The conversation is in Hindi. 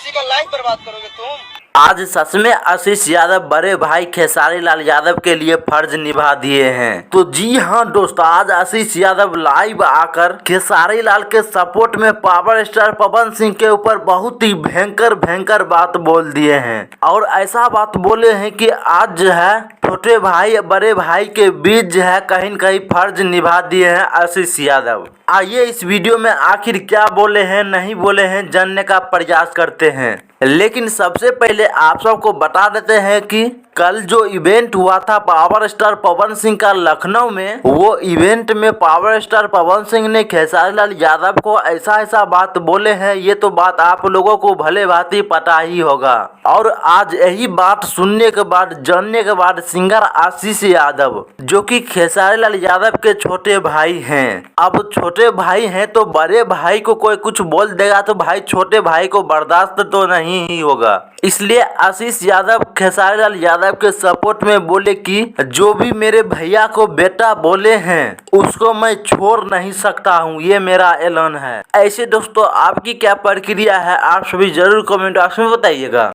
किसी का लाइफ बर्बाद करोगे तुम। आज सच में आशीष यादव बड़े भाई खेसारी लाल यादव के लिए फर्ज निभा दिए हैं। तो जी हाँ दोस्तों, आज आशीष यादव लाइव आकर खेसारी लाल के सपोर्ट में पावर स्टार पवन सिंह के ऊपर बहुत ही भयंकर बात बोल दिए हैं। और ऐसा बात बोले हैं कि आज जो है छोटे भाई बड़े भाई के बीच जो है कहीं न कहीं फर्ज निभा दिए हैं आशीष यादव। आइए इस वीडियो में आखिर क्या बोले हैं नहीं बोले हैं जानने का प्रयास करते हैं। लेकिन सबसे पहले आप सबको बता देते हैं कि कल जो इवेंट हुआ था पावर स्टार पवन सिंह का लखनऊ में, वो इवेंट में पावर स्टार पवन सिंह ने खेसारी लाल यादव को ऐसा बात बोले हैं। ये तो बात आप लोगों को भले भांति पता ही होगा। और आज यही बात सुनने के बाद जानने के बाद सिंगर आशीष यादव जो कि खेसारी लाल यादव के छोटे भाई हैं, अब छोटे भाई हैं तो बड़े भाई को कोई कुछ बोल देगा तो भाई छोटे भाई को बर्दाश्त तो नहीं ही होगा। इसलिए आशीष यादव खेसारी लाल यादव के सपोर्ट में बोले कि जो भी मेरे भैया को बेटा बोले हैं उसको मैं छोड़ नहीं सकता हूं, ये मेरा ऐलान है। ऐसे दोस्तों आपकी क्या प्रक्रिया है आप सभी जरूर कमेंट बॉक्स में बताइएगा।